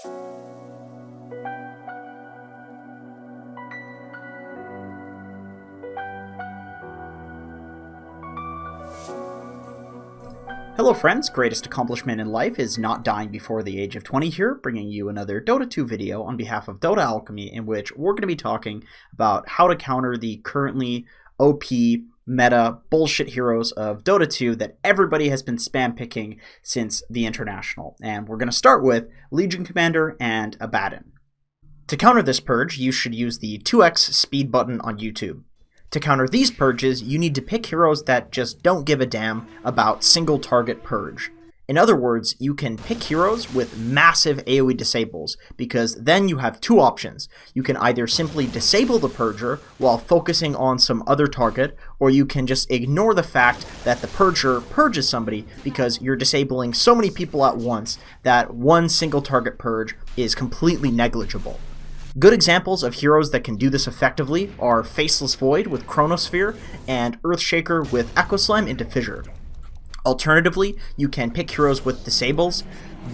Hello friends, greatest accomplishment in life is not dying before the age of 20 here, bringing you another Dota 2 video on behalf of Dota Alchemy, in which we're going to be talking about how to counter the currently OP meta bullshit heroes of Dota 2 that everybody has been spam picking since the International. And we're going to start with Legion Commander and Abaddon. To counter this purge, you should use the 2x speed button on YouTube. To counter these purges, you need to pick heroes that just don't give a damn about single target purge. In other words, you can pick heroes with massive AoE disables, because then you have two options. You can either simply disable the purger while focusing on some other target, or you can just ignore the fact that the purger purges somebody because you're disabling so many people at once that one single target purge is completely negligible. Good examples of heroes that can do this effectively are Faceless Void with Chronosphere and Earthshaker with Echo Slime into Fissure. Alternatively, you can pick heroes with disables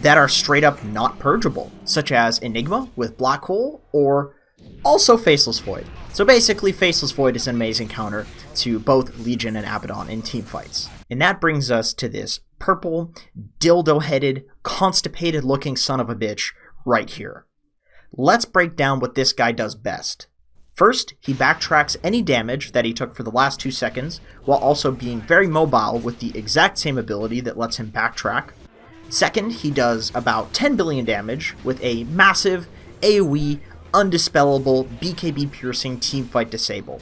that are straight up not purgeable, such as Enigma with Black Hole or also Faceless Void. So basically, Faceless Void is an amazing counter to both Legion and Abaddon in teamfights. And that brings us to this purple, dildo-headed, constipated-looking son of a bitch right here. Let's break down what this guy does best. First, he backtracks any damage that he took for the last 2 seconds, while also being very mobile with the exact same ability that lets him backtrack. Second, he does about 10 billion damage with a massive AoE, undispellable, BKB piercing teamfight disable.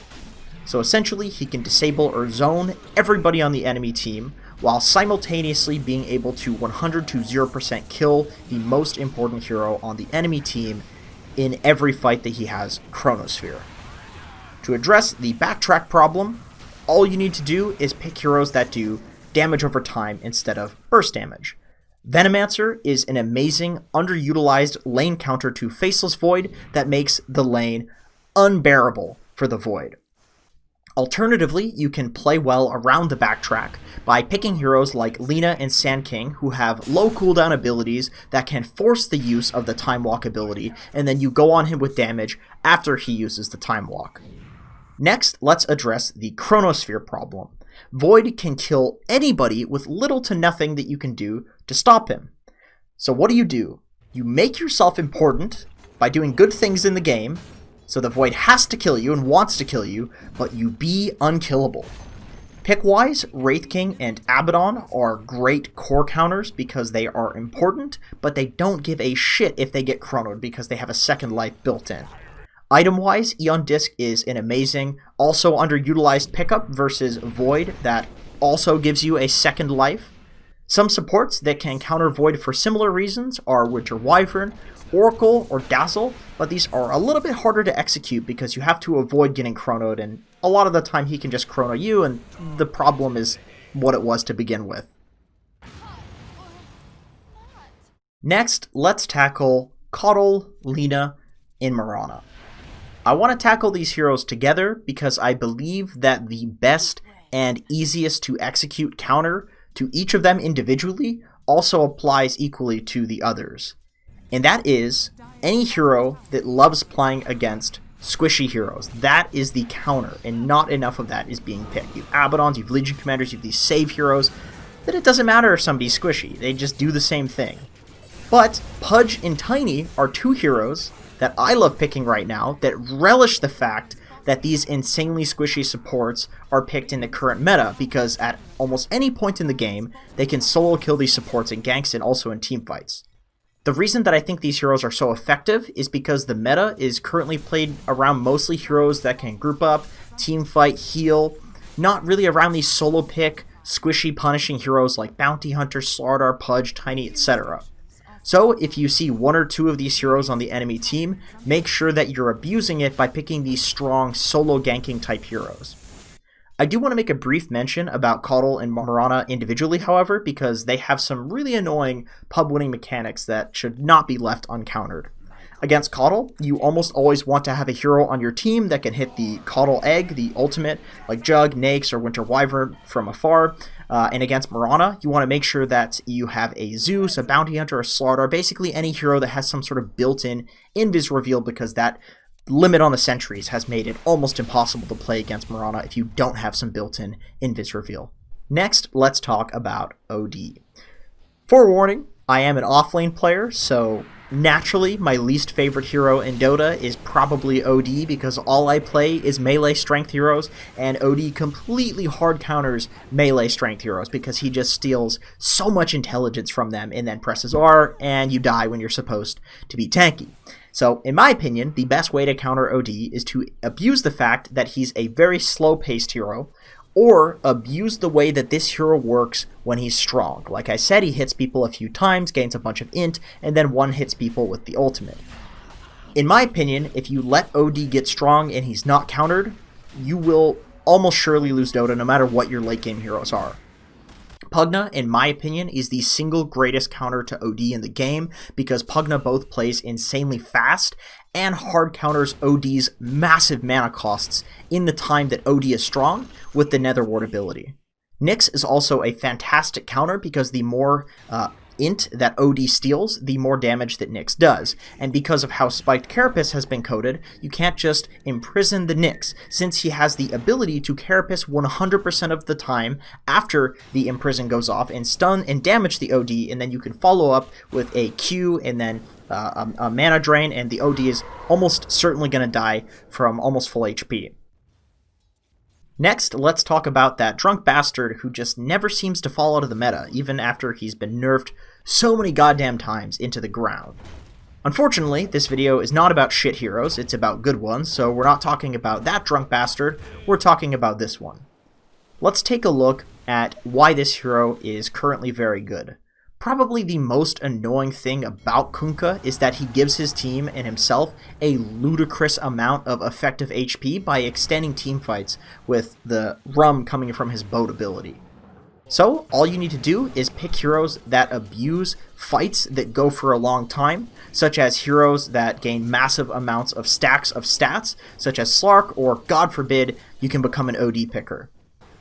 So essentially, he can disable or zone everybody on the enemy team, while simultaneously being able to 100 to 0% kill the most important hero on the enemy team in every fight that he has Chronosphere. To address the backtrack problem, all you need to do is pick heroes that do damage over time instead of burst damage. Venomancer is an amazing, underutilized lane counter to Faceless Void that makes the lane unbearable for the Void. Alternatively, you can play well around the backtrack by picking heroes like Lina and Sand King, who have low cooldown abilities that can force the use of the Time Walk ability, and then you go on him with damage after he uses the Time Walk. Next, let's address the Chronosphere problem. Void can kill anybody with little to nothing that you can do to stop him. So what do? You make yourself important by doing good things in the game, so the Void has to kill you and wants to kill you, but you be unkillable. Pick-wise, Wraith King and Abaddon are great core counters because they are important, but they don't give a shit if they get chronoed because they have a second life built in. Item-wise, Eon Disc is an amazing, also underutilized pickup versus Void that also gives you a second life. Some supports that can counter Void for similar reasons are Winter Wyvern, Oracle, or Dazzle, but these are a little bit harder to execute because you have to avoid getting chronoed, and a lot of the time he can just chrono you, and the problem is what it was to begin with. Next, let's tackle Kotl, Lina, and Marana. I want to tackle these heroes together because I believe that the best and easiest to execute counter to each of them individually also applies equally to the others. And that is any hero that loves playing against squishy heroes. That is the counter, and not enough of that is being picked. You have Abaddons, you have Legion Commanders, you have these save heroes, that it doesn't matter if somebody's squishy, they just do the same thing. But Pudge and Tiny are two heroes that I love picking right now that relish the fact that these insanely squishy supports are picked in the current meta, because at almost any point in the game, they can solo kill these supports in ganks and also in teamfights. The reason that I think these heroes are so effective is because the meta is currently played around mostly heroes that can group up, team fight, heal, not really around these solo pick, squishy punishing heroes like Bounty Hunter, Slardar, Pudge, Tiny, etc. So if you see one or two of these heroes on the enemy team, make sure that you're abusing it by picking these strong solo ganking type heroes. I do want to make a brief mention about Kotl and Marana individually, however, because they have some really annoying pub winning mechanics that should not be left uncountered. Against Kotl, you almost always want to have a hero on your team that can hit the Kotl egg, the ultimate, like Jug, Nakes, or Winter Wyvern from afar. And against Marana, you want to make sure that you have a Zeus, a Bounty Hunter, a Slardar, basically any hero that has some sort of built-in invis reveal, because that limit on the sentries has made it almost impossible to play against Marana if you don't have some built-in invis reveal. Next, let's talk about OD. Forewarning, I am an offlane player, so naturally my least favorite hero in Dota is probably OD, because all I play is melee strength heroes, and OD completely hard counters melee strength heroes because he just steals so much intelligence from them and then presses R and you die when you're supposed to be tanky. So in my opinion, the best way to counter OD is to abuse the fact that he's a very slow-paced hero, or abuse the way that this hero works when he's strong. Like I said, he hits people a few times, gains a bunch of int, and then one-hits people with the ultimate. In my opinion, if you let OD get strong and he's not countered, you will almost surely lose Dota no matter what your late-game heroes are. Pugna, in my opinion, is the single greatest counter to OD in the game, because Pugna both plays insanely fast and hard counters OD's massive mana costs in the time that OD is strong with the Nether Ward ability. Nyx is also a fantastic counter because the more int that OD steals, the more damage that Nyx does. And because of how Spiked Carapace has been coded, you can't just imprison the Nyx, since he has the ability to Carapace 100% of the time after the imprison goes off and stun and damage the OD, and then you can follow up with a Q and then a mana drain, and the OD is almost certainly going to die from almost full HP. Next, let's talk about that drunk bastard who just never seems to fall out of the meta, even after he's been nerfed so many goddamn times into the ground. Unfortunately, this video is not about shit heroes, it's about good ones, so we're not talking about that drunk bastard, we're talking about this one. Let's take a look at why this hero is currently very good. Probably the most annoying thing about Kunkka is that he gives his team and himself a ludicrous amount of effective HP by extending teamfights with the rum coming from his boat ability. So all you need to do is pick heroes that abuse fights that go for a long time, such as heroes that gain massive amounts of stacks of stats, such as Slark, or God forbid, you can become an OD picker.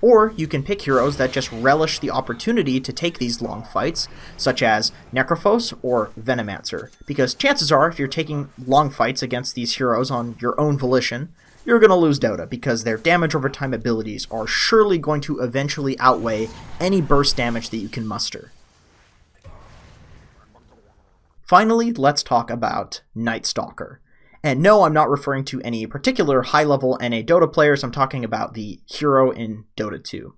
Or you can pick heroes that just relish the opportunity to take these long fights, such as Necrophos or Venomancer, because chances are if you're taking long fights against these heroes on your own volition, you're going to lose Dota, because their damage over time abilities are surely going to eventually outweigh any burst damage that you can muster. Finally, let's talk about Night Stalker. And no, I'm not referring to any particular high-level NA Dota players, I'm talking about the hero in Dota 2.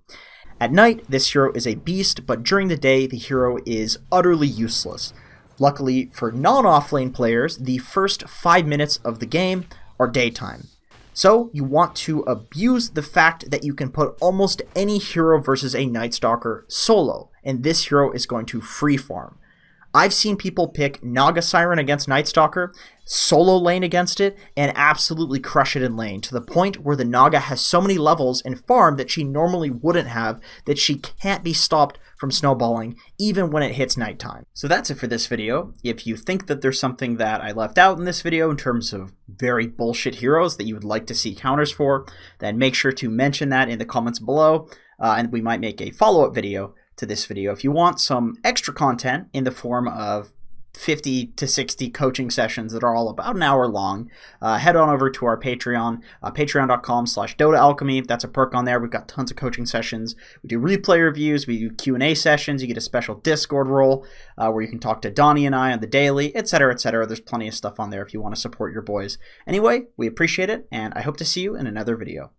At night, this hero is a beast, but during the day, the hero is utterly useless. Luckily for non-offlane players, the first 5 minutes of the game are daytime. So you want to abuse the fact that you can put almost any hero versus a Night Stalker solo, and this hero is going to free farm. I've seen people pick Naga Siren against Night Stalker, solo lane against it, and absolutely crush it in lane, to the point where the Naga has so many levels in farm that she normally wouldn't have, that she can't be stopped from snowballing, even when it hits nighttime. So that's it for this video. If you think that there's something that I left out in this video in terms of very bullshit heroes that you would like to see counters for, then make sure to mention that in the comments below, and we might make a follow-up video to this video. If you want some extra content in the form of 50 to 60 coaching sessions that are all about an hour long, head on over to our Patreon, patreon.com/Dota Alchemy. That's a perk on there. We've got tons of coaching sessions. We do replay reviews, we do Q&A sessions, you get a special Discord role where you can talk to Donnie and I on the daily, etc., etc. There's plenty of stuff on there if you want to support your boys. Anyway, we appreciate it, and I hope to see you in another video.